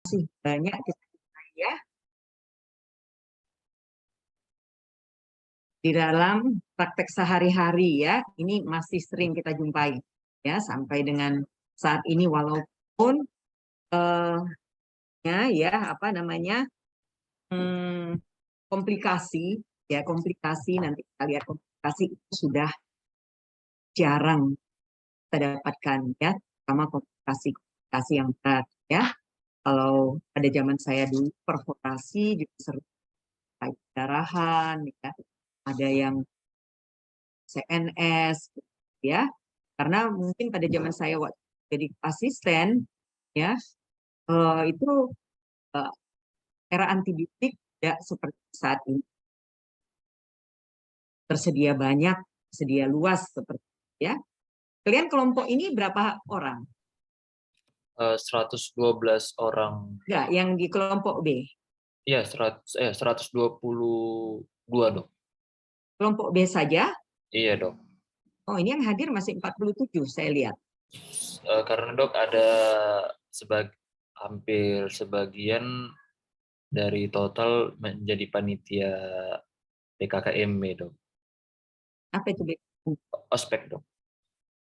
Masih banyak kita ya di dalam praktek sehari-hari ya, ini masih sering kita jumpai ya sampai dengan saat ini, walaupun ya apa namanya, komplikasi ya, komplikasi nanti kita lihat, komplikasi itu sudah jarang kita dapatkan ya, sama komplikasi yang berat ya. Kalau pada zaman saya dulu perforasi juga sering pendarahan ya, ada yang CNS ya, karena mungkin pada zaman saya waktu jadi asisten ya, itu eh, era antibiotik tidak seperti saat ini tersedia banyak, tersedia luas seperti ya. Kalian kelompok ini berapa orang? 112 orang. Enggak, yang di kelompok B. Iya, 122 dok. Kelompok B saja. Iya dok. Oh, ini yang hadir masih 47 saya lihat. Karena dok ada hampir sebagian dari total menjadi panitia PKKMB dok. Apa itu B? Ospek dok.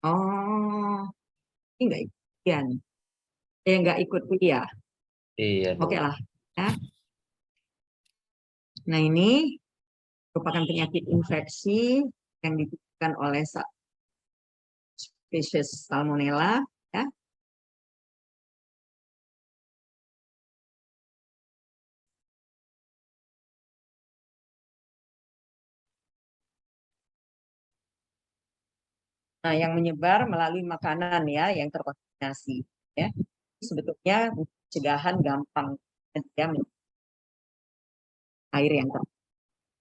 Oh, ini enggak ikut. Enggak ikut kuliah. Iya Oke dok. lah. Ya. Nah, ini merupakan penyakit infeksi yang ditimbulkan oleh spesies Salmonella ya. Nah, yang menyebar melalui makanan ya, yang terkontaminasi ya. Sebetulnya pencegahan gampang ya, air yang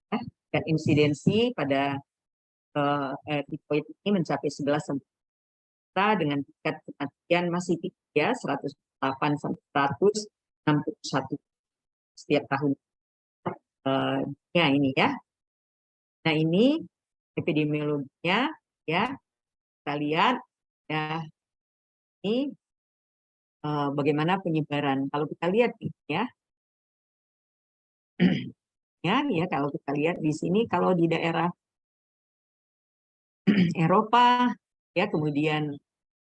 ya. Dan insidensi pada tipoid ini mencapai 11 dengan tingkat kematian masih tinggi ya, 108 sampai 161 setiap tahun. Ya ini ya. Nah, ini epidemiologinya ya. Kita lihat ya, ini bagaimana penyebaran. Kalau kita lihat ya, ya kalau kita lihat di sini, kalau di daerah Eropa ya, kemudian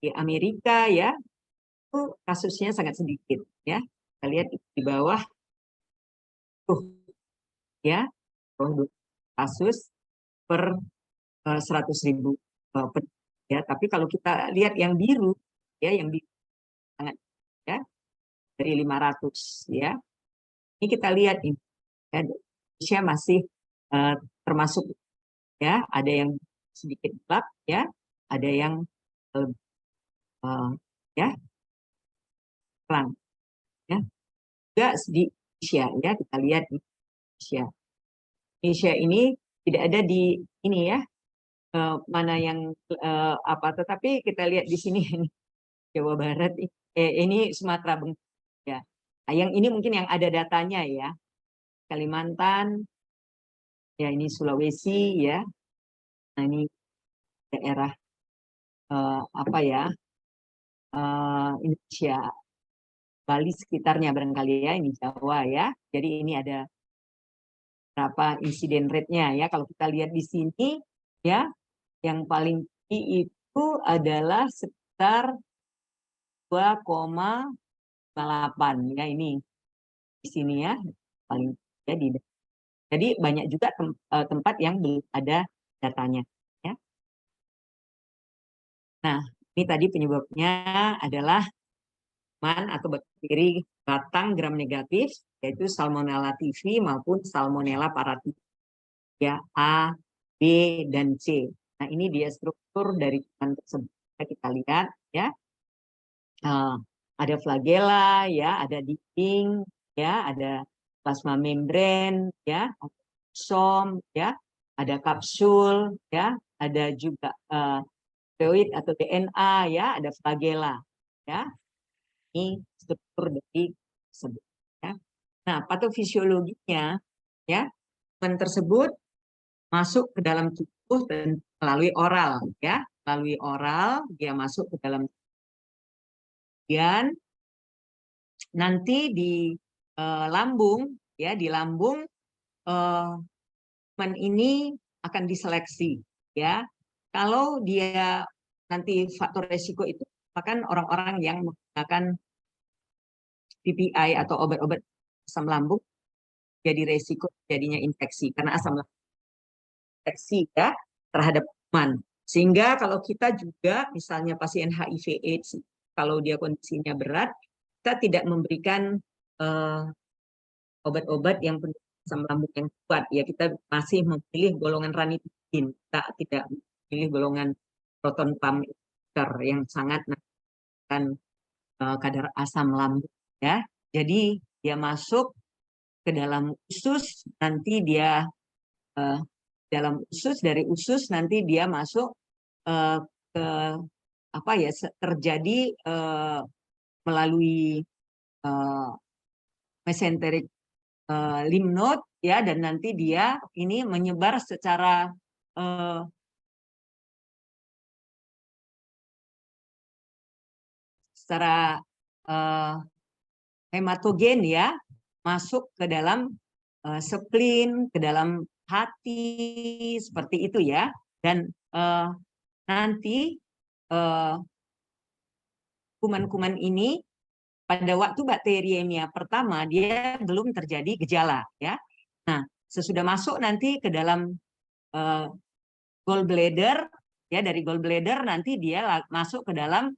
di Amerika ya, itu kasusnya sangat sedikit ya. Kita lihat di bawah tuh ya, kasus per 100.000 ya. Tapi kalau kita lihat yang biru ya, yang biru sangat ya, dari 500 ya. Ini kita lihat ini ya, Indonesia masih termasuk ya, ada yang sedikit gelap ya, ada yang ya terang ya. Juga di Indonesia ya, kita lihat di Indonesia. Indonesia ini tidak ada di ini ya, mana yang apa, tetapi kita lihat di sini ini Jawa Barat, ini Sumatera ya. Nah, yang ini mungkin yang ada datanya ya, Kalimantan ya, ini Sulawesi ya. Nah, ini daerah apa ya, Indonesia, Bali sekitarnya barangkali ya, ini Jawa ya. Jadi ini ada berapa insiden rate-nya ya. Kalau kita lihat di sini ya, yang paling tinggi itu adalah sekitar 2,8 ya, ini di sini ya paling jadi. Jadi banyak juga tempat yang belum ada datanya ya. Nah, ini tadi penyebabnya adalah atau bakteri batang gram negatif, yaitu Salmonella typhi maupun Salmonella paratyphi ya, A, B, dan C. Nah, ini dia struktur dari kuman tersebut. Kita lihat ya, ada flagella ya, ada dinding ya, ada plasma membran ya, som ya, ada kapsul ya, ada juga fluid atau DNA ya, ada flagella ya. Ini struktur dari tersebut ya. Nah, patofisiologinya ya, kuman tersebut masuk ke dalam tubuh dan melalui oral ya, melalui oral dia masuk ke dalam, kemudian nanti di lambung ya, di lambung kuman ini akan diseleksi ya. Kalau dia nanti faktor resiko itu bahkan orang-orang yang menggunakan PPI atau obat-obat asam lambung, jadi resiko jadinya infeksi karena asam lambung infeksi ya terhadap kuman. Sehingga kalau kita juga misalnya pasien HIV/AIDS, kalau dia kondisinya berat, kita tidak memberikan obat-obat yang penuh asam lambung yang kuat ya, kita masih memilih golongan ranitidin, kita tidak memilih golongan proton pump inhibitor yang sangat menaikkan kadar asam lambung ya. Jadi dia masuk ke dalam usus, nanti dia dalam usus, dari usus nanti dia masuk ke apa ya, terjadi melalui mesenteric lymph node ya, dan nanti dia ini menyebar secara hematogen ya, masuk ke dalam spleen, ke dalam hati, seperti itu ya. Dan nanti kuman-kuman ini pada waktu bakteriemia pertama dia belum terjadi gejala ya. Nah, sesudah masuk nanti ke dalam gallbladder ya, dari gallbladder nanti dia masuk ke dalam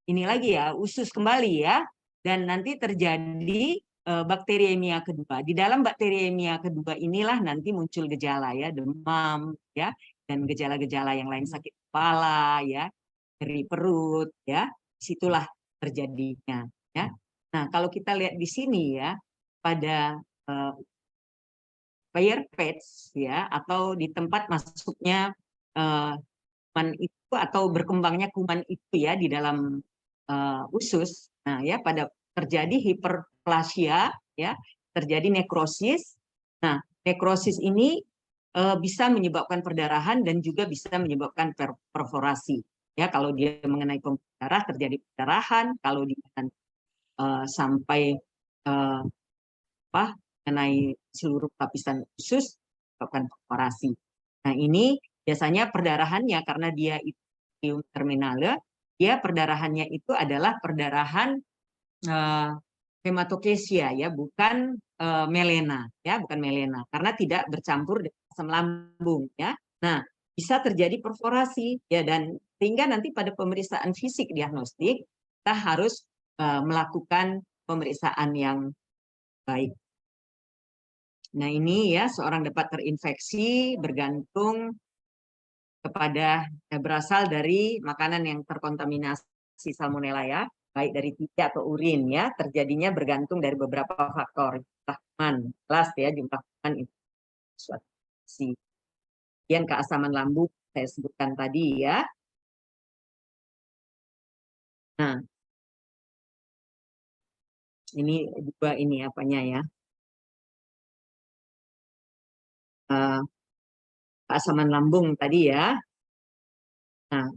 ini lagi ya, usus kembali ya, dan nanti terjadi bakteriemia kedua. Di dalam bakteriemia kedua inilah nanti muncul gejala ya, demam ya, dan gejala-gejala yang lain, sakit kepala ya, nyeri perut ya, situlah terjadinya ya. Nah, kalau kita lihat di sini ya, pada Bayer patch ya, atau di tempat masuknya kuman itu atau berkembangnya kuman itu ya di dalam usus. Nah, ya pada terjadi hiperplasia ya, terjadi nekrosis. Nah, nekrosis ini bisa menyebabkan perdarahan dan juga bisa menyebabkan perforasi. Ya, kalau dia mengenai pembuluh darah terjadi perdarahan, kalau dia sampai mengenai seluruh lapisan usus menyebabkan perforasi. Nah, ini biasanya perdarahannya karena dia itu terminale, dia perdarahannya itu adalah perdarahan hematokesia ya, bukan melena ya, bukan melena karena tidak bercampur dengan asam lambung ya. Nah, bisa terjadi perforasi ya, dan sehingga nanti pada pemeriksaan fisik diagnostik kita harus melakukan pemeriksaan yang baik. Nah, ini ya, seorang dapat terinfeksi bergantung kepada berasal dari makanan yang terkontaminasi salmonella ya, baik dari titi atau urin ya, terjadinya bergantung dari beberapa faktor. Jumlah kuman, jelas ya, jumlah kuman itu suatu si. Kemudian keasaman lambung saya sebutkan tadi ya. Nah, ini juga ini apanya ya, keasaman lambung tadi ya. Nah,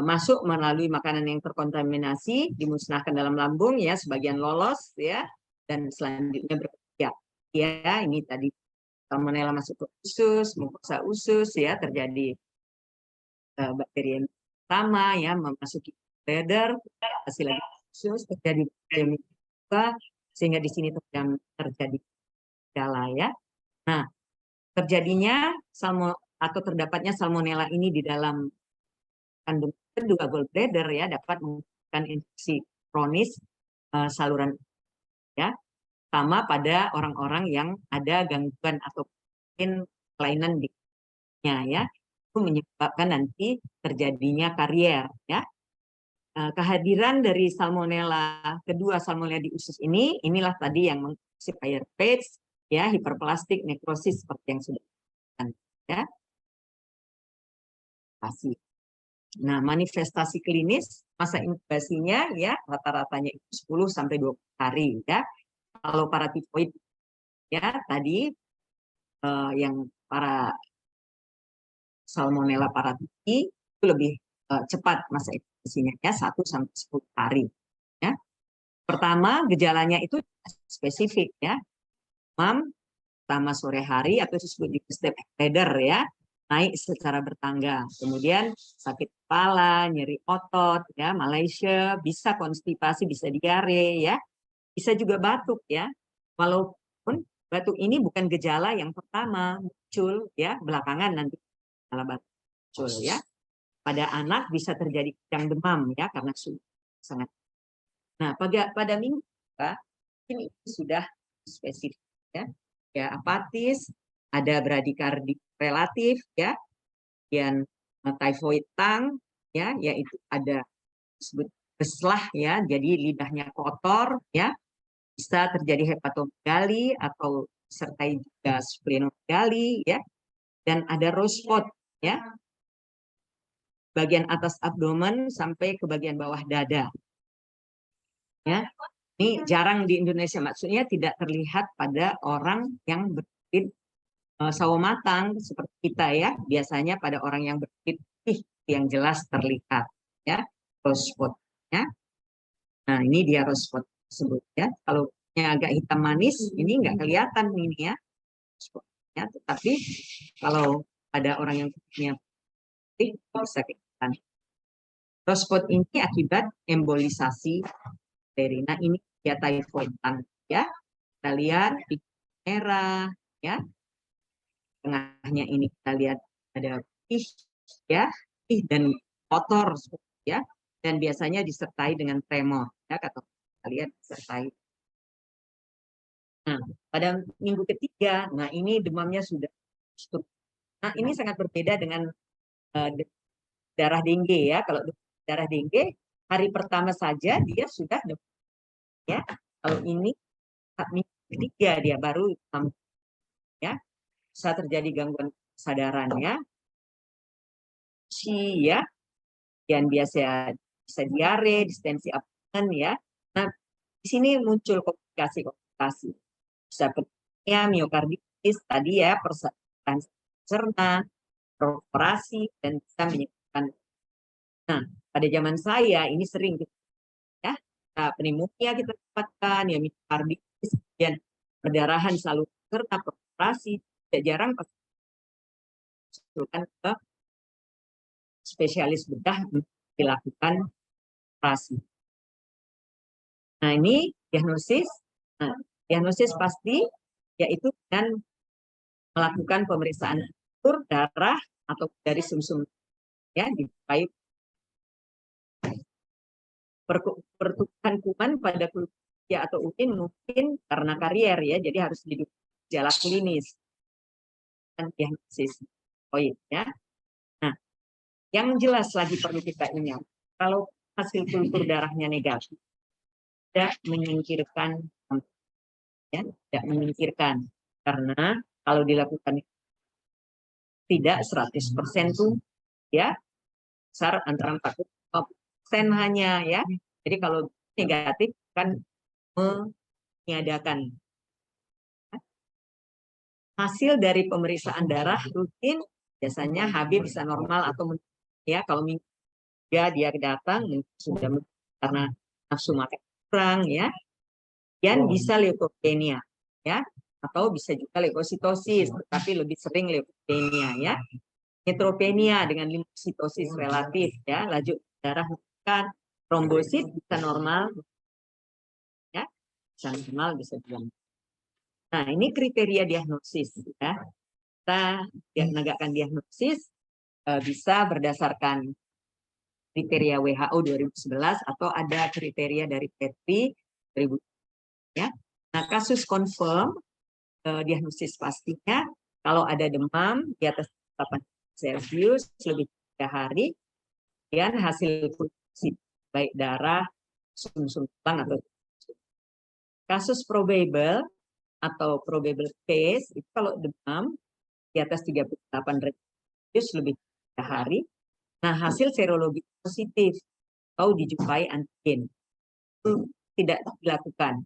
masuk melalui makanan yang terkontaminasi, dimusnahkan dalam lambung ya, sebagian lolos ya, dan selanjutnya bekerja. Ya, ini tadi salmonella masuk ke usus, mukosa usus ya, terjadi bakteri yang pertama ya, memasuki bladder, hasil lagi usus, terjadi bakteri sehingga di sini terjadi gejala ya. Nah, terjadinya atau terdapatnya salmonella ini di dalam kandung kedua gallbladder ya, dapat menyebabkan infeksi kronis saluran ya, sama pada orang-orang yang ada gangguan atau kelainan di ya, itu menyebabkan nanti terjadinya karier ya. Kehadiran dari salmonella kedua, salmonella di usus ini, inilah tadi yang menginfeksi Bayer patch ya, hiperplastik, nekrosis seperti yang sudah dikatakan ya. Nah, manifestasi klinis masa inkubasinya ya rata-ratanya itu 10 sampai 20 hari ya. Kalau para tifoid ya tadi yang para salmonella paratici itu lebih cepat masa inkubasinya ya, 1 sampai 10 hari ya. Pertama, gejalanya itu spesifik ya. Demam pertama sore hari atau disebut di step ladder ya, naik secara bertangga. Kemudian sakit kepala, nyeri otot ya, Malaysia, bisa konstipasi, bisa diare ya. Bisa juga batuk ya. Walaupun batuk ini bukan gejala yang pertama muncul ya, belakangan nanti gejala batuk muncul ya. Pada anak bisa terjadi yang demam ya karena suhu sangat. Nah, pada minggu ini sudah spesifik ya. Ya, apatis, ada bradikardi relatif ya, kemudian typhoid tongue ya, yaitu ada disebut beslah ya, jadi lidahnya kotor ya, bisa terjadi hepatomegali atau disertai juga splenomegali ya, dan ada rose spot ya, bagian atas abdomen sampai ke bagian bawah dada ya. Ini jarang di Indonesia, maksudnya tidak terlihat pada orang yang berkulit sawo matang seperti kita ya. Biasanya pada orang yang berkulit putih yang jelas terlihat ya, rose spot ya. Nah, ini dia rose spot tersebut ya. Kalau agak hitam manis ini nggak kelihatan ini ya, ya. Tetapi kalau ada orang yang kulitnya putih bisa kelihatan. Rose spot ini akibat embolisasi bakteri. Nah, ini ya typhoid tongue ya. Kita lihat di merah ya. Tengahnya ini kita lihat ada putih ya, putih dan kotor ya. Dan biasanya disertai dengan tremor ya, kata kita lihat disertai. Nah, pada minggu ketiga, nah ini demamnya sudah cukup. Nah, ini sangat berbeda dengan darah dengue ya. Kalau darah dengue hari pertama saja dia sudah demam ya. Kalau ini minggu ketiga dia baru ya, bisa terjadi gangguan kesadaran ya, ya, dan biasa bisa diare, distensi abdomen ya. Nah, di sini muncul komplikasi, bisa pneumonia, miokarditis tadi ya, persaingan cerna, perforasi, dan bisa menyebabkan. Nah, pada zaman saya ini sering ya, pneumonia kita dapatkan, ya miokarditis, dan perdarahan saluran serta perforasi, tidak jarang masukkan ke spesialis bedah untuk dilakukan operasi. Nah, ini diagnosis. Nah, diagnosis pasti yaitu dengan melakukan pemeriksaan ukur darah atau dari sumsum ya, dipakai pertumbuhan kuman pada kulit ya atau urin mungkin karena karier ya, jadi harus gejala klinis dan diagnosis ya. Nah, yang jelas lagi perlu kita ingat, kalau hasil kultur darahnya negatif, tidak menyingkirkan ya, tidak menyingkirkan karena kalau dilakukan tidak 100% tuh ya, besar antara 40% hanya ya. Jadi kalau negatif kan meniadakan. Hasil dari pemeriksaan darah rutin biasanya HB bisa normal atau ya kalau ya dia datang sudah karena nafsu makan kurang ya, dan bisa leukopenia ya, atau bisa juga leukositosis, tapi lebih sering leukopenia ya. Neutropenia dengan limfositosis relatif ya, laju darah bukan, trombosit bisa normal ya, bisa normal bisa juga. Nah, ini kriteria diagnosis ya. Kita menegakkan diagnosis bisa berdasarkan kriteria WHO 2011 atau ada kriteria dari PETRI 2000 ya. Nah, kasus confirm diagnosis pastinya kalau ada demam di atas 8 Celcius lebih 3 hari, dan hasil baik darah, sum-sum tulang atau kasus probable atau probable case itu kalau demam di atas 38 Celcius lebih 3 hari. Nah, hasil serologi positif atau dijumpai antigen itu tidak dilakukan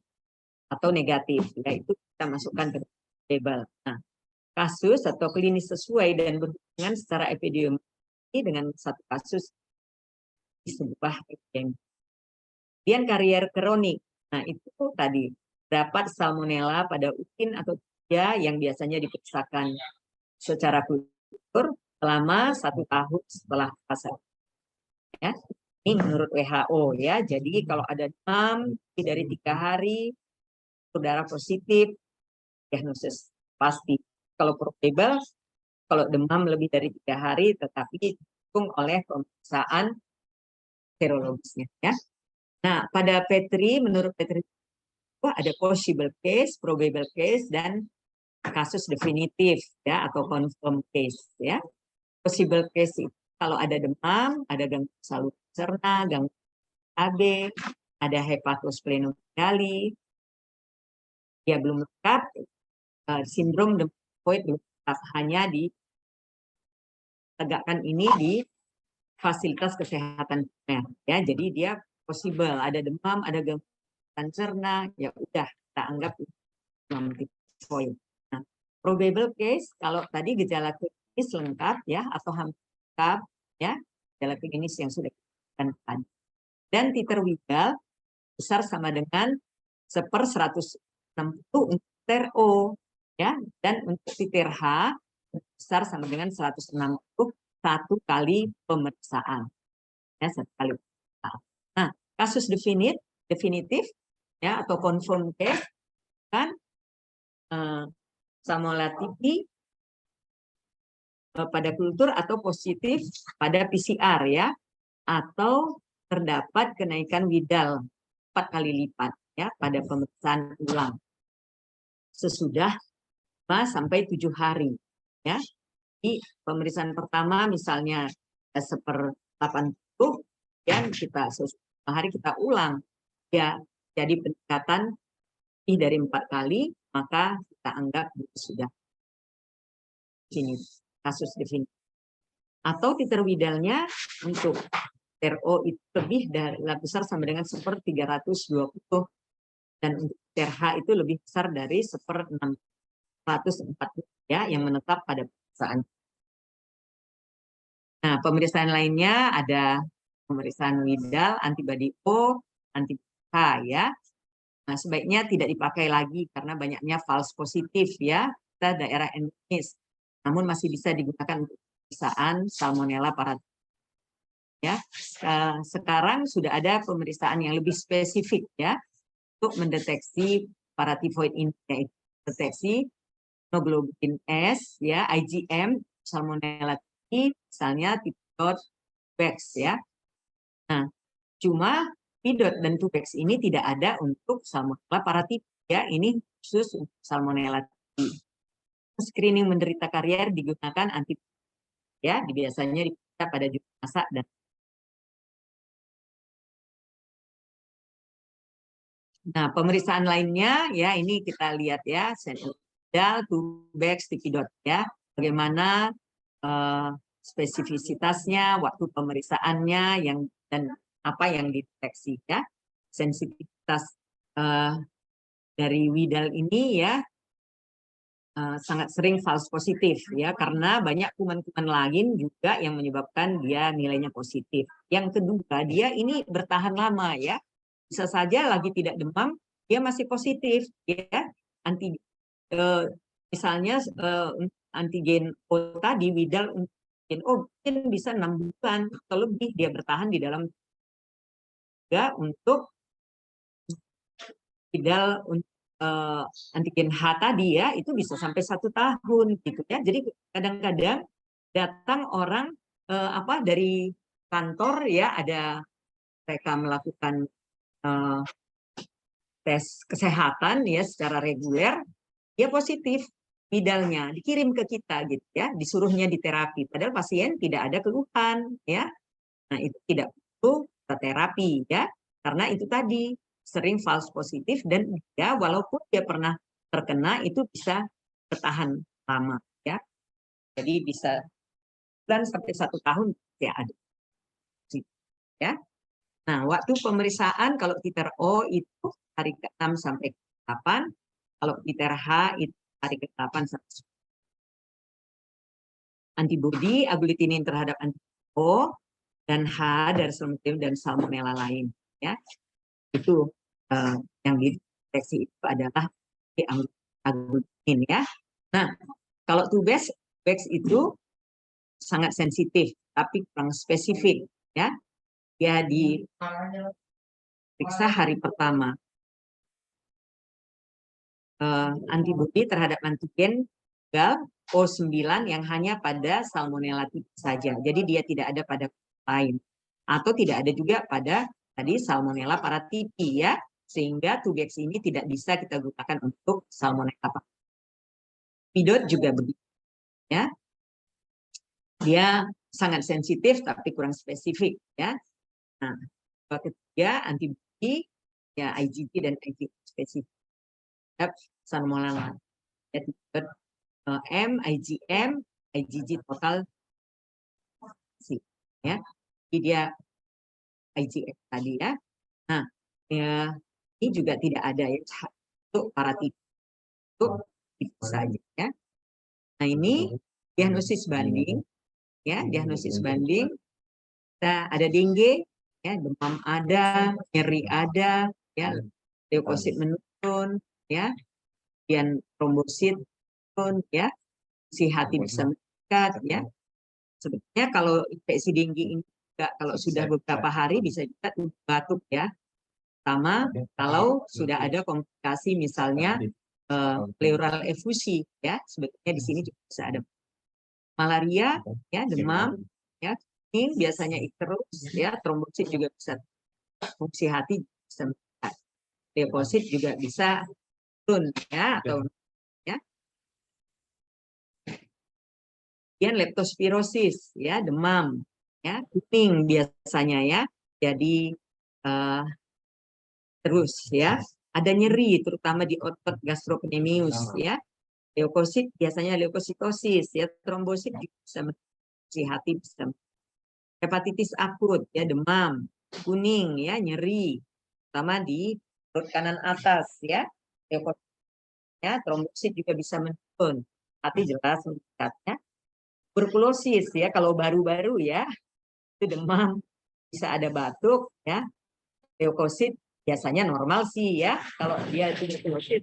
atau negatif, yaitu kita masukkan ke probable. Nah, kasus atau klinis sesuai dan berhubungan secara epidemiologi dengan satu kasus di sebuah epidemi. Kemudian karier kronik Nah, itu tadi dapat salmonella pada urin atau tidak yang biasanya diperiksakan secara kultur selama 1 tahun setelah fase. Ya, ini menurut WHO ya. Jadi kalau ada demam lebih dari 3 hari, saudara positif, diagnosis pasti. Kalau probable, kalau demam lebih dari 3 hari, tetapi didukung oleh pemeriksaan serologisnya. Ya. Nah, pada Petri, menurut Petri ada possible case, probable case, dan kasus definitif ya atau confirm case ya. Possible case itu kalau ada demam, ada gangguan saluran cerna, gangguan AB, ada hepatosplenomegali, ya belum lengkap, sindrom demam tifoid belum lengkap, hanya ditegakkan ini di fasilitas kesehatan primer ya. Jadi dia possible ada demam, ada gangguan cerna, ya udah kita anggap demam tifoid. Nah, probable case kalau tadi gejala klinis lengkap ya atau hampir lengkap ya, gejala klinis yang sudah kita tadi. Dan titer Widal besar sama dengan 1/160 untuk TRO ya, dan untuk titer H besar sama dengan 160 satu kali pemeriksaan ya, satu kali pemeriksaan. Nah, kasus definitif ya atau confirm case kan Salmonella typhi pada kultur atau positif pada PCR ya, atau terdapat kenaikan Widal 4 kali lipat ya pada pemeriksaan ulang sesudah 5 sampai 7 hari ya. Di pemeriksaan pertama misalnya 1/80 ya, kita 5 hari kita ulang ya, jadi peningkatan lebih dari 4 kali, maka kita anggap sudah ini kasus definitif. Atau titer Widalnya untuk TRO itu lebih dari besar sama dengan 1/320 dan untuk TRH itu lebih besar dari 1/640 ya yang menetap pada pemeriksaan. Nah, pemeriksaan lainnya ada pemeriksaan Widal, antibody O, antibody H ya. Nah, sebaiknya tidak dipakai lagi karena banyaknya false positif ya, kita daerah endemis. Namun masih bisa digunakan untuk pemeriksaan Salmonella paratyphi. Ya, sekarang sudah ada pemeriksaan yang lebih spesifik ya untuk mendeteksi paratyphoid ini, yaitu deteksi hemoglobin S ya, IgM Salmonella typhi, misalnya T.Bex ya. Nah, cuma P.dan T.Bex ini tidak ada untuk Salmonella paratyphi ya, ini khusus untuk Salmonella typhi. Screening menderita karier digunakan antibiotik ya, biasanya diperiksa pada jumlah masak dan nah, pemeriksaan lainnya ya ini kita lihat ya, Widal, T.Bex, T.Dot ya, bagaimana spesifisitasnya, waktu pemeriksaannya yang dan apa yang dideteksi ya. Sensitivitas dari Widal ini ya sangat sering false positif ya, karena banyak kuman-kuman lain juga yang menyebabkan dia nilainya positif. Yang kedua, dia ini bertahan lama ya. Bisa saja lagi tidak demam, dia masih positif ya. Misalnya antigen O tadi Widal antigen O mungkin bisa 6 bulan atau lebih dia bertahan di dalam juga untuk Widal antigen H tadi ya, itu bisa sampai 1 tahun gitu ya. Jadi kadang-kadang datang orang dari kantor ya, ada mereka melakukan tes kesehatan ya secara reguler, dia positif Widalnya, dikirim ke kita gitu ya, disuruhnya diterapi padahal pasien tidak ada keluhan ya. Nah, itu tidak perlu terapi ya, karena itu tadi sering false positif dan dia walaupun dia pernah terkena itu bisa bertahan lama ya. Jadi bisa bulan sampai 1 tahun ya ada. Ya. Nah, waktu pemeriksaan kalau titer O itu hari ke-6 sampai ke-8, kalau titer H itu hari ke-8 sampai 10. Antibodi agglutinin terhadap antibodi O dan H dari Salmonella dan Salmonella lain ya. Itu yang dideteksi itu adalah agglutinin ya. Nah, kalau Tubex itu sangat sensitif tapi kurang spesifik ya. Dia diperiksa hari pertama. Antibodi terhadap antigen tunggal O9 yang hanya pada Salmonella typhi saja. Jadi dia tidak ada pada lain. Atau tidak ada juga pada tadi Salmonella paratyphi ya. Sehingga Tubex ini tidak bisa kita gunakan untuk Salmonella paratyphi. Pidot juga begitu ya. Dia sangat sensitif tapi kurang spesifik ya. Nah, ketiga antibodi ya IgG dan IgG spesifik. Salmonella M, IgM, IgG total ya. Jadi dia IgM tadi ya. Nah, ya, ini juga tidak ada ya untuk paratyphi itu saja ya. Nah, ini diagnosis banding ya, diagnosis banding. Kita ada dengue ya, demam ada, nyeri ada ya, leukosit menurun ya, kemudian trombosit menurun ya, si hati bisa meningkat ya. Sebetulnya kalau infeksi dengue ini juga kalau sudah beberapa hari bisa juga batuk ya. Pertama kalau sudah ada komplikasi misalnya pleural efusi ya, sebetulnya di sini juga bisa ada malaria ya, demam ya, ini biasanya terus ya, trombosit juga bisa, fungsi hati bisa meningkat, leukosit juga bisa turun ya, atau ya. Kemudian leptospirosis ya, demam ya, kuning biasanya ya, jadi terus ya, ada nyeri terutama di otot gastrocnemius ya, leukosit biasanya leukositosis ya, trombosit juga bisa si hati bisa, hepatitis akut ya, demam kuning ya, nyeri terutama di perut kanan atas ya, leukosit ya, trombosit juga bisa menurun, hati jelas meningkat ya. Tuberkulosis ya, kalau baru-baru ya itu demam, bisa ada batuk ya, leukosit biasanya normal sih ya kalau dia tuberkulosis,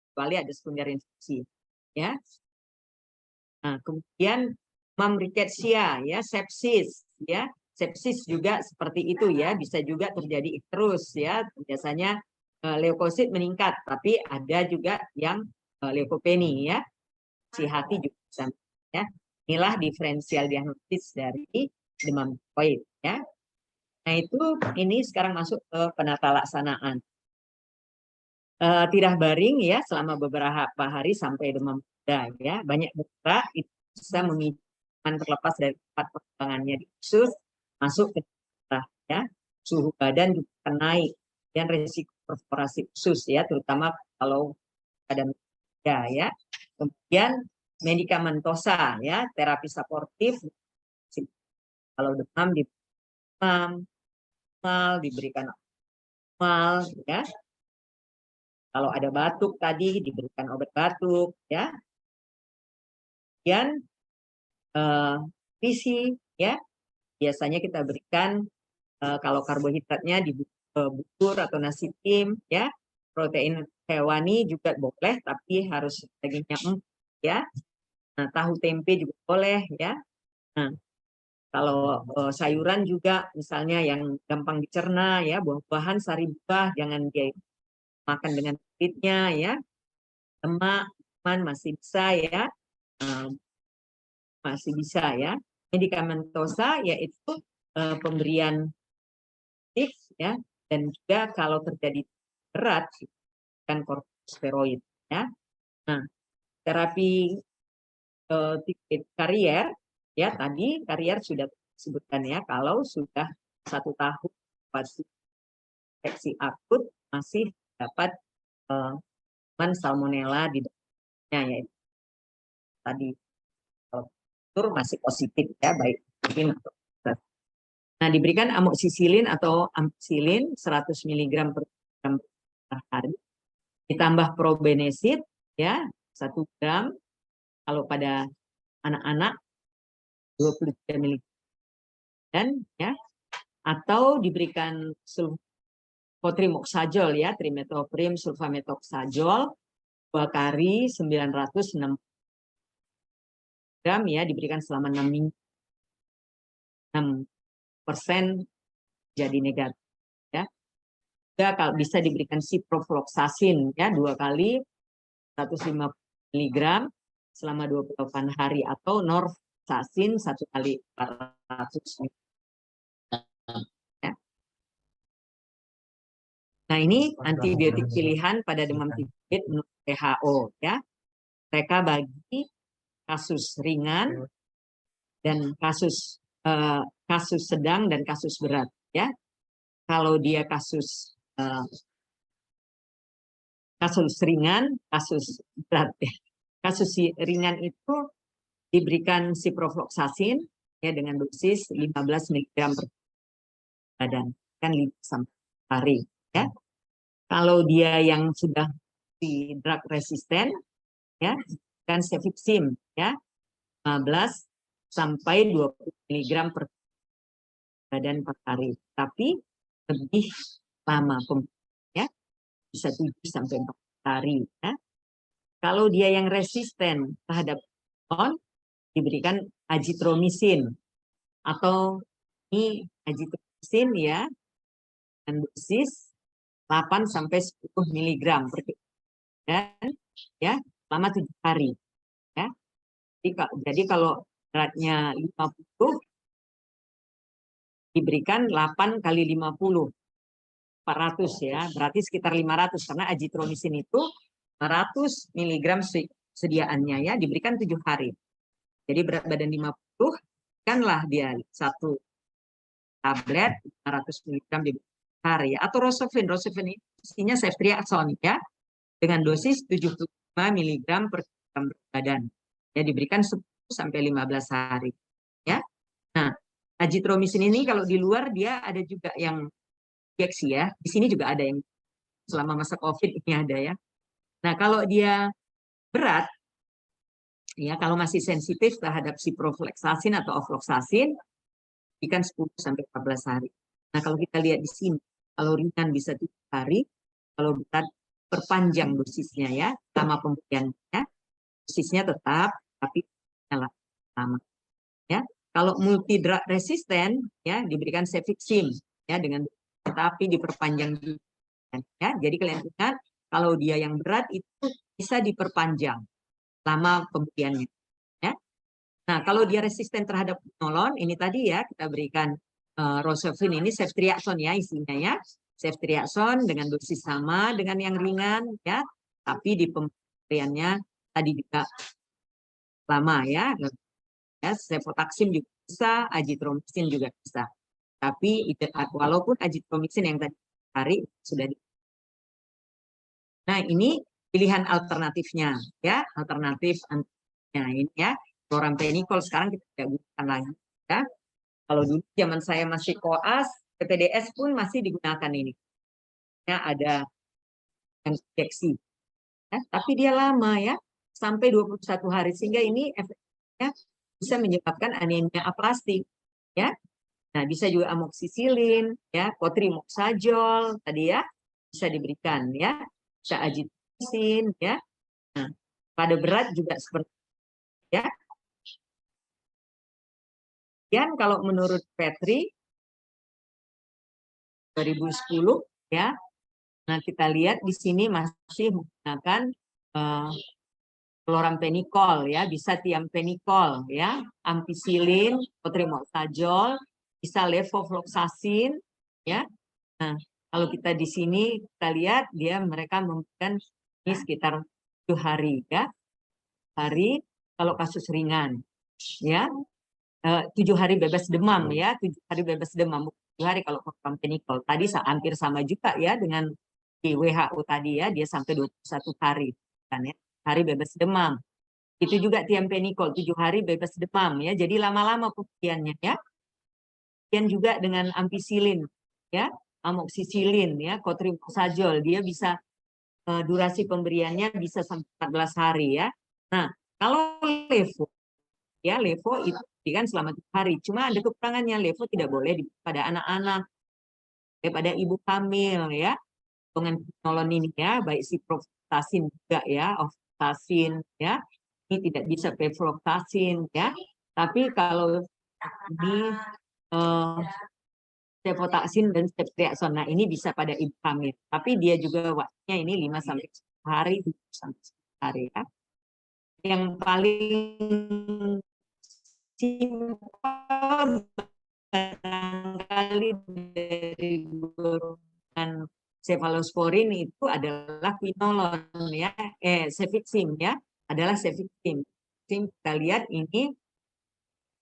kecuali ada sekunder infeksi ya. Nah, kemudian demam rickettsia ya, sepsis ya, sepsis juga seperti itu ya, bisa juga terjadi terus ya, biasanya leukosit meningkat tapi ada juga yang leukopeni ya, si hati juga bisa ya. Inilah diferensial diagnosis dari demam tifoid ya. Nah, ini sekarang masuk ke penata laksanaan. Tirah baring ya selama beberapa hari sampai demam reda ya. Banyak bergerak itu bisa memicu terlepas dari tempat perkembangannya di usus masuk ke darah ya. Suhu badan juga akan naik dan risiko perforasi usus ya, terutama kalau ada reda ya. Kemudian medikamentosa ya, terapi suportif kalau demam diberikan mal ya. Kalau ada batuk tadi diberikan obat batuk ya. Kemudian nutrisi ya, biasanya kita berikan kalau karbohidratnya di bubur atau nasi tim ya. Protein hewani juga boleh tapi harus dagingnya empuk ya. Nah, tahu tempe juga boleh ya. Nah, kalau sayuran juga misalnya yang gampang dicerna ya, buah-buahan, sari buah jangan dia makan dengan kulitnya ya. Lemak masih bisa ya, masih bisa ya. Medikamentosa yaitu pemberian ya, dan juga kalau terjadi berat kan kortikosteroid ya. Nah, terapi karier ya, tadi karier sudah disebutkan ya, kalau sudah 1 tahun infeksi akut masih dapat salmonella di dalamnya ya, tadi kalau masih positif ya, baik mungkin. Nah, diberikan amoxicillin atau ampicillin 100 mg per hari, ditambah probenesid ya 1 gram kalau pada anak-anak 23 mg dan ya, atau diberikan cotrimoxazole ya, trimethoprim sulfamethoxazole 2 kali 906 gram ya, diberikan selama 6 minggu. 6% jadi negatif ya. Juga kalau bisa diberikan ciprofloxacin ya 2 kali 150 mg selama 28 hari atau norfloxacin 1 kali 400 mg. Ya. Nah, ini antibiotik pilihan pada demam tifoid menurut WHO ya. Mereka bagi kasus ringan dan kasus sedang dan kasus berat ya. Kalau dia kasus ringan, kasus berat ya. Kasus ringan itu diberikan ciprofloxacin ya dengan dosis 15 mg per badan kan 5 sampai hari ya. Kalau dia yang sudah di drug resisten ya kan cefixime ya 15 sampai 20 mg per badan per hari, tapi lebih lama ya, bisa 7 sampai 4 hari ya. Kalau dia yang resisten terhadap diberikan azithromycin atau ini azithromycin ya dengan dosis 8 sampai 10 mg per dan ya selama 7 hari ya. Jadi kalau beratnya 50 diberikan 8 kali 50 400 ya, berarti sekitar 500 karena azithromycin itu 100 mg sediaannya ya, diberikan 7 hari. Jadi berat badan 50 kanlah dia 1 tablet 500 mg di hari atau Rocephin ini isinya ceftriaxone ya dengan dosis 75 mg per kilogram berat badan. Ya diberikan 10 sampai 15 hari ya. Nah, azithromycin ini kalau di luar dia ada juga yang injeksi ya. Di sini juga ada yang selama masa Covid ini ada ya. Nah, kalau dia berat ya, kalau masih sensitif terhadap ciprofloxacin atau ofloxacin ikan 10 sampai 14 hari. Nah, kalau kita lihat di sini, kalau ringan bisa 7 hari, kalau berat perpanjang dosisnya ya, lama pemberiannya, dosisnya tetap tapi lama ya. Kalau multi drug resisten ya diberikan cefixime ya dengan tapi diperpanjang ya. Jadi kalian ingat kalau dia yang berat itu bisa diperpanjang lama pemberiannya ya. Nah, kalau dia resisten terhadap nolon ini tadi ya kita berikan Rocephin ini ceftriaxone ya isinya ya. Ceftriaxone dengan dosis sama dengan yang ringan ya, tapi di pemberiannya tadi juga lama ya. Ya, cefotaxime juga bisa, azithromycin juga bisa. Tapi walaupun azithromycin yang tadi hari sudah Nah, ini pilihan alternatifnya ya, alternatif ini ya. Chloramphenicol sekarang kita tidak gunakan lagi ya. Kalau dulu zaman saya masih koas, PPDS pun masih digunakan ini. Ya, ada yang injeksi. Ya, tapi dia lama ya, sampai 21 hari sehingga ini efeknya bisa menyebabkan anemia aplastik ya. Nah, bisa juga amoxicillin ya, cotrimoxazole tadi ya bisa diberikan ya, bisa azithromycin ya. Nah, pada berat juga seperti ya. Dan kalau menurut Petri 2010 ya. Nah, kita lihat di sini masih menggunakan chloramphenicol ya, bisa thiamphenicol ya, ampicillin, cotrimoxazole, bisa levofloxacin ya. Nah, kalau kita di sini kita lihat mereka memberikan ini sekitar 7 hari ya. Hari kalau kasus ringan ya. 7 hari bebas demam ya, 7 hari bebas demam. 7 hari kalau chloramphenicol. Tadi hampir sama juga ya dengan di WHO tadi ya, dia sampai 21 hari kan ya. Hari bebas demam. Itu juga thiamphenicol 7 hari bebas demam ya. Jadi lama-lama pemberiannya ya. Dan juga dengan ampicillin ya, amoxicillin ya, cotrimoxazole dia bisa durasi pemberiannya bisa sampai 14 hari ya. Nah, kalau levo ya, levo itu kan selama 3 hari. Cuma ada kekurangannya, levo tidak boleh pada anak-anak daripada ibu hamil ya. Dengan quinolone ini ya, baik ciprofloxacin juga ya, ofloxacin ya. Ini tidak bisa pevloxacin ya. Tapi kalau ini cefotaxin dan ceftriaxone. Nah, ini bisa pada ibu hamil. Tapi dia juga waktunya ini 5 sampai 10 hari, 7 sampai 10 hari ya. Yang paling simpel barangkali dari golongan cefalosporin itu adalah quinolone ya, cefixim ya, adalah cefixim. Kita lihat ini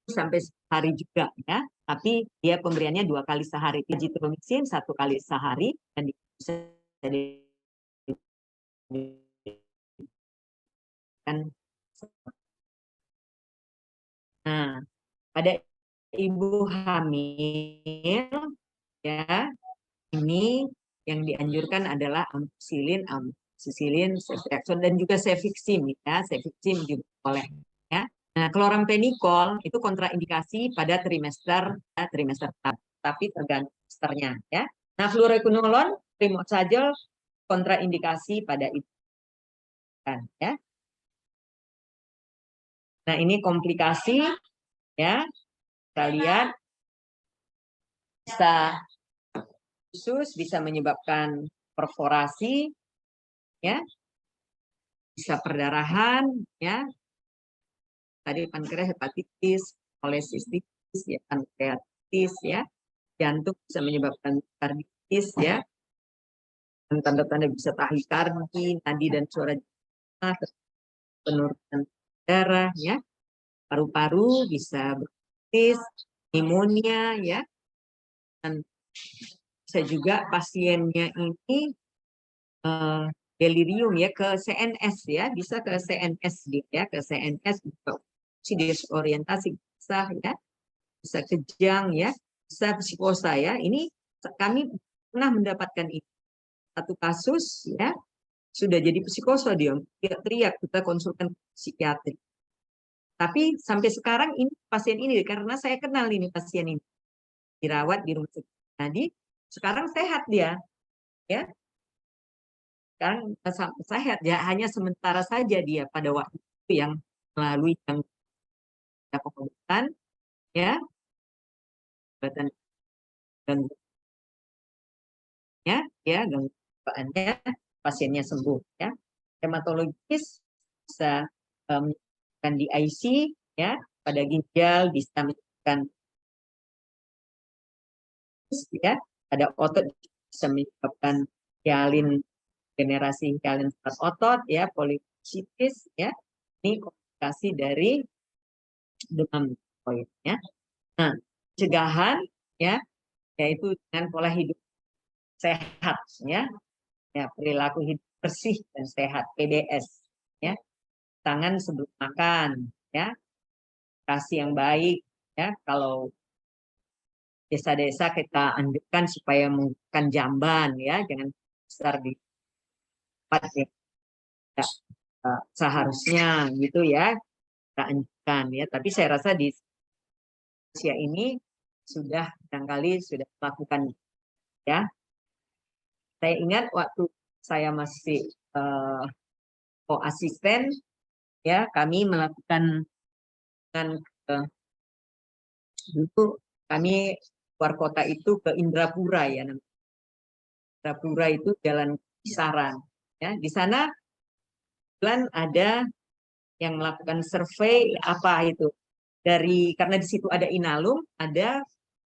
sampai sehari juga ya, tapi dia pemberiannya 2 kali sehari, azitromycin 1 kali sehari dan bisa diberikan. Nah, pada ibu hamil ya, ini yang dianjurkan adalah amoxicillin, ceftriaxone dan juga cefixim ya, cefixim juga boleh ya. Nah, kloramfenikol itu kontraindikasi pada trimester tapi tergantung trimesternya ya. Nah, fluoroquinolone, primosajol kontraindikasi pada itu kan ya. Nah, ini komplikasi ya. Kita lihat bisa khusus, bisa menyebabkan perforasi ya, bisa perdarahan ya, tadi pankreas, hepatitis, kolesistitis ya, pankreatitis ya, jantung bisa menyebabkan karditis ya, dan tanda-tanda bisa tahikardi, nadi dan suara jantung, penurunan darah ya, paru-paru bisa bronkitis, pneumonia ya, dan bisa juga pasiennya ini delirium ya, ke CNS ya, bisa ke CNS gitu ya, ke CNS juga disorientasi bisa ya, bisa kejang ya, bisa psikosa ya. Ini kami pernah mendapatkan ini satu kasus ya, sudah jadi psikosa, dia teriak, kita konsultan psikiatri. Tapi sampai sekarang ini pasien ini, karena saya kenal ini pasien ini, dirawat di rumah sakit. Jadi sekarang sehat dia ya, sekarang sehat ya, hanya sementara saja dia pada waktu itu yang melalui yang pengobatan ya, pengobatan gangguannya pasiennya sembuh ya. Hematologis bisa menyebabkan DIC ya, pada ginjal bisa menyebabkan ya, pada otot bisa menyebabkan hialin, generasi hialin sifat otot ya, polipsitis ya. Ini komplikasi dari demam tiroid ya. Nah, pencegahan ya, yaitu dengan pola hidup sehat ya, perilaku hidup bersih dan sehat, PDS ya, tangan sebelum makan ya, kasih yang baik ya. Kalau desa-desa kita anjurkan supaya menggunakan jamban ya, jangan besar di tempat yang tidak seharusnya gitu ya, kita anjurkan ya. Tapi saya rasa di usia ini sudah barangkali sudah melakukan ya. Saya ingat waktu saya masih asisten ya, kami melakukan dengan dulu kami keluar kota itu ke Indrapura ya, Indrapura itu Jalan Kisaran ya. Di sana ada yang melakukan survei apa itu, dari karena di situ ada Inalum, ada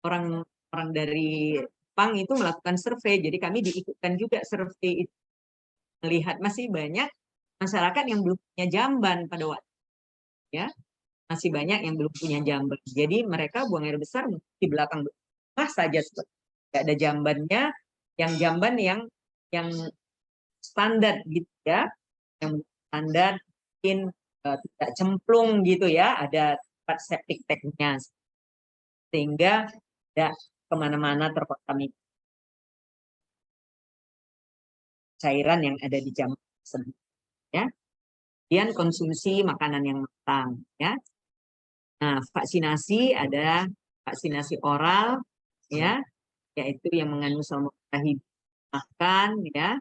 orang dari Jepang itu melakukan survei, jadi kami diikutkan juga survei itu, melihat masih banyak masyarakat yang belum punya jamban pada waktu ya, masih banyak yang belum punya jamban. Jadi mereka buang air besar di belakang rumah saja, tidak ada jambannya, yang jamban yang standar gitu ya, yang standar mungkin tidak cemplung gitu ya, ada tempat septic tanknya sehingga tidak kemana-mana terkontaminasi cairan yang ada di jamban tersebut ya. Kemudian konsumsi makanan yang matang ya. Nah, vaksinasi ada vaksinasi oral ya, yaitu yang mengandung salmonella hidup makan ya,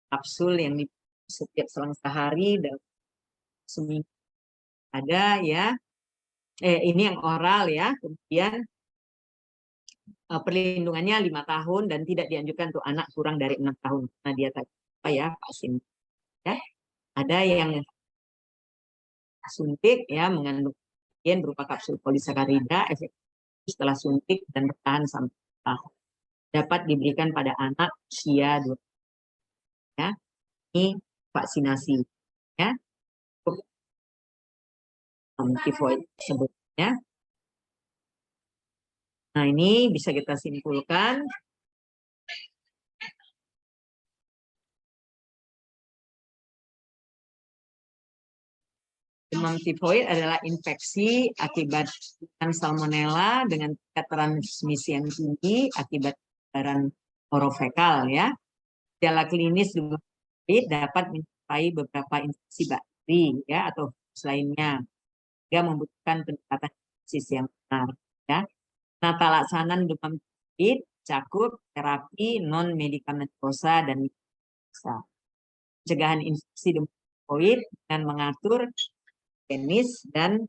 kapsul yang setiap selang sehari dan seminggu ada ya. Ini yang oral ya. Kemudian perlindungannya 5 tahun dan tidak dianjurkan untuk anak kurang dari 6 tahun. Nah, dia tadi apa ya, vaksin ya. Ada yang suntik ya, mengandung berupa kapsul polisakarida, efektif setelah suntik dan bertahan sampai tahun. Dapat diberikan pada anak usia 2 ya. Ini vaksinasi ya. Tifoid sebutnya. Nah, ini bisa kita simpulkan demam tifoid adalah infeksi akibat salmonella dengan tingkat transmisi yang tinggi akibat penyebaran orofekal ya. Gejala klinis demam tifoid dapat menyertai beberapa infeksi bakteri ya atau virus lainnya, sehingga membutuhkan pendekatan yang benar ya. Penata laksanaan demam tifoid cakup terapi non medikamentosa dan medikamentosa. Pencegahan infeksi demam tifoid dengan mengatur jenis dan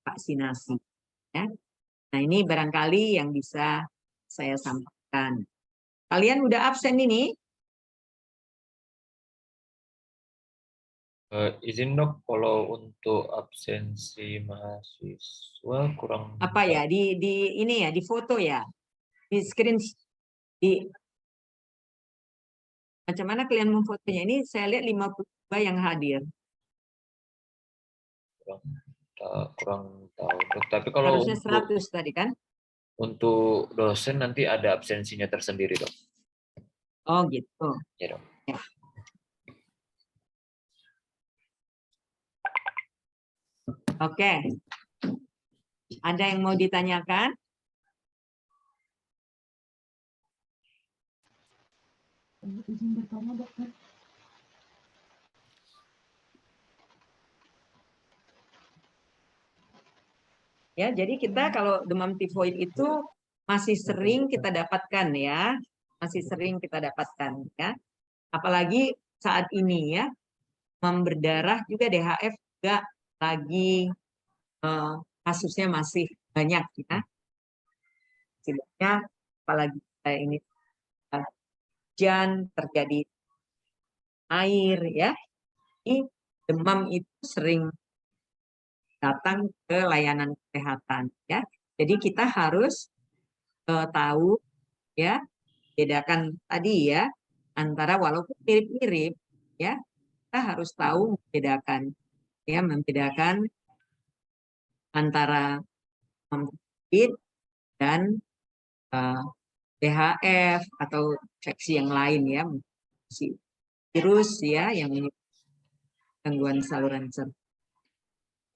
vaksinasi ya. Nah, ini barangkali yang bisa saya sampaikan. Kalian udah absen ini? Izin dok, kalau untuk absensi mahasiswa kurang Apa ya, di ini ya, di foto ya, di screen, di macam mana kalian memfotonya? Ini saya lihat 52 yang hadir. kurang tahu dok. Tapi kalau Harusnya 100 tadi kan? untuk dosen nanti ada absensinya tersendiri dok. Oh gitu. Ya dok. Ya. Oke. Ada yang mau ditanyakan? Izin bertanya, dokter. Ya, jadi kita kalau demam tifoid itu masih sering kita dapatkan ya, masih sering kita dapatkan ya. Apalagi saat ini ya, demam berdarah juga DHF juga lagi kasusnya masih banyak ya. Setidaknya apalagi ini hujan terjadi air ya, ini demam itu sering datang ke layanan kesehatan ya. Jadi kita harus tahu ya, bedakan tadi ya antara walaupun mirip-mirip ya, kita harus tahu membedakan ya, membedakan antara COVID dan DHF atau infeksi yang lain ya, virus ya yang menyebabkan gangguan saluran cerna.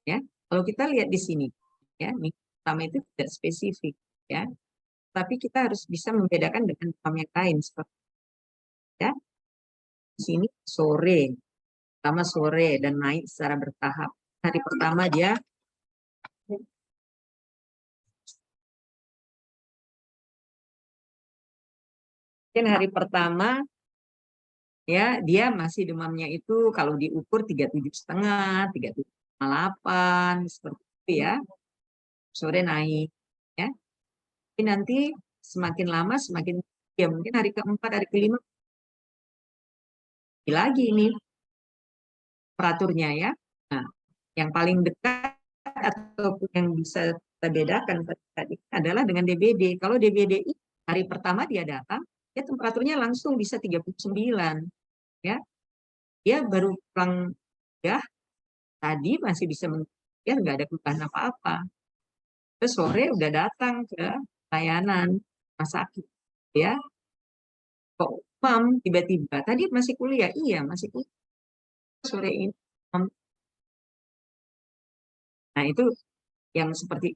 Ya, kalau kita lihat di sini ya, minggu pertama itu tidak spesifik ya, tapi kita harus bisa membedakan dengan demam yang lain seperti ya. Di sini sore, pertama sore dan naik secara bertahap. Hari pertama dia mungkin hari pertama ya dia masih demamnya itu kalau diukur 37,5, 37,8 seperti itu ya. Sore naik ya. Tapi nanti semakin lama semakin ya, mungkin hari keempat, hari kelima lagi ini peraturnya ya. Nah, yang paling dekat ataupun yang bisa kita bedakan tadi adalah dengan DBD. Kalau DBD hari pertama dia datang, ya temperaturnya langsung bisa 39 ya. Dia baru pulang ya, tadi masih bisa ya nggak ada perubahan apa-apa. Terus sore udah datang ke layanan rumah sakit ya. Kok demam tiba-tiba? Tadi masih kuliah, iya masih kuliah. Sore ini. Nah itu yang seperti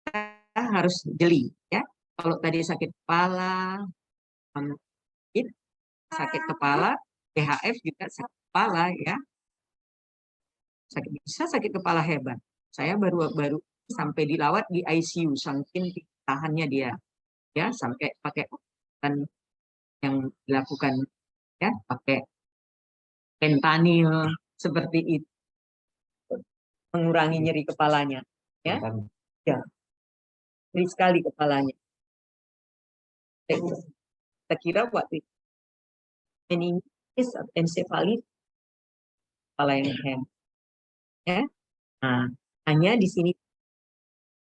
kita harus jeli ya. Kalau tadi sakit kepala, sakit kepala, PHF juga sakit kepala ya. Bisa sakit kepala hebat. Saya baru sampai dilawat di ICU saking tahannya dia. ya sampai pakai obat yang dilakukan ya pakai fentanyl seperti itu mengurangi nyeri kepalanya ya ya nyeri sekali kepalanya. Kita kira waktu meningitis atau ensefalit kepala yang ya. Nah, hanya di sini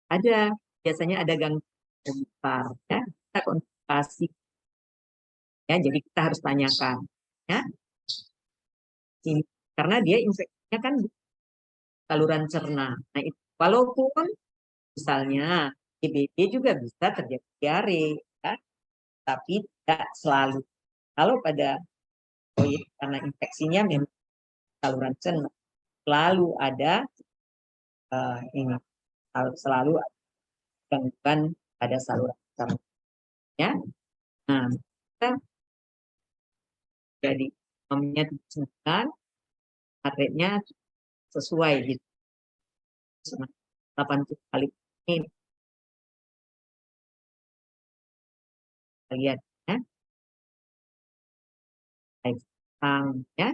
ada biasanya ada gangguan besar ya. Kita konsultasi ya, jadi kita harus tanyakan ya. Ini, karena dia infeksinya kan di saluran cerna. Nah, itu walaupun misalnya DBD juga bisa terjadi diare ya, tapi tidak selalu. Kalau pada karena infeksinya memang saluran cerna selalu ada ini selalu ada gangguan pada saluran cerna ya. Nah, kita jadi nomornya 79, heart rate-nya sesuai gitu. 80 kali ini kita lihat ya. Baik, ya.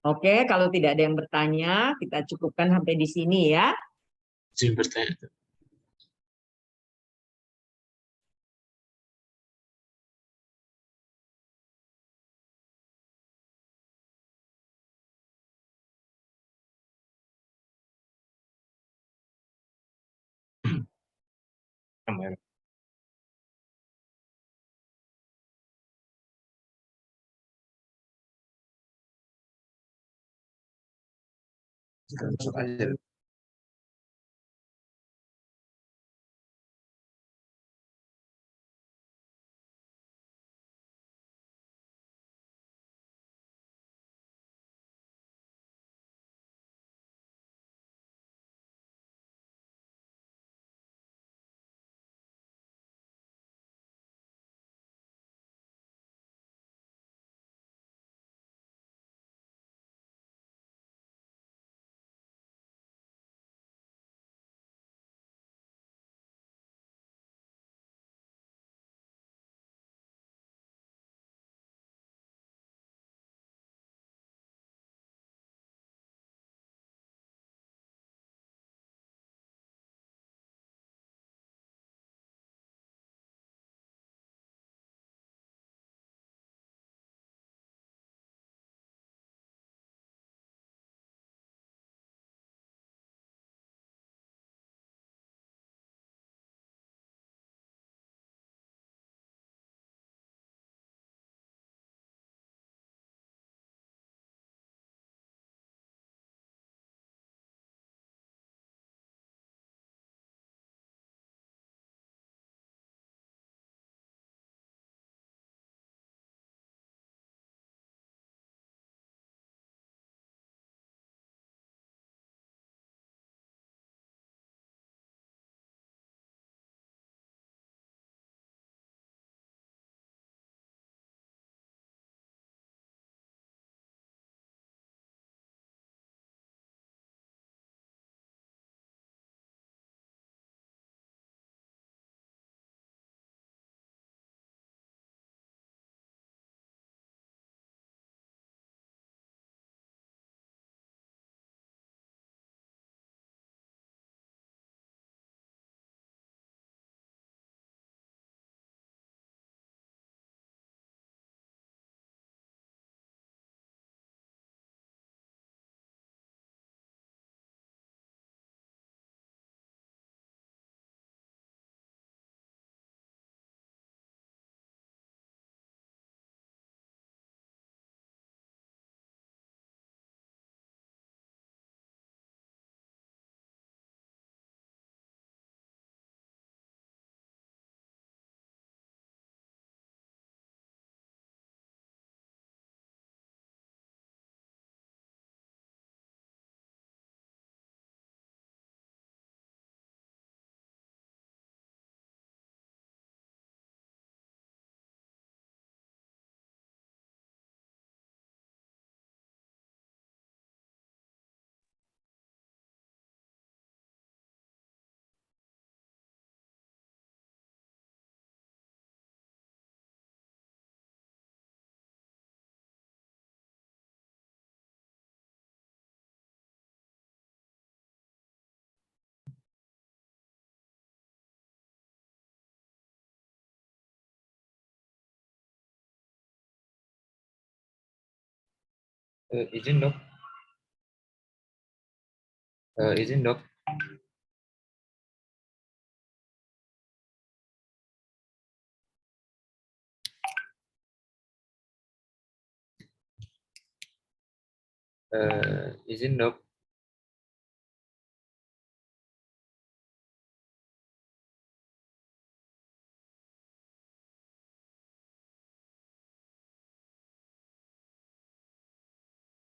Oke, kalau tidak ada yang bertanya, kita cukupkan sampai di sini ya. Izin bertanya. Masuk aja. Izin dok. Izin dok. Izin dok.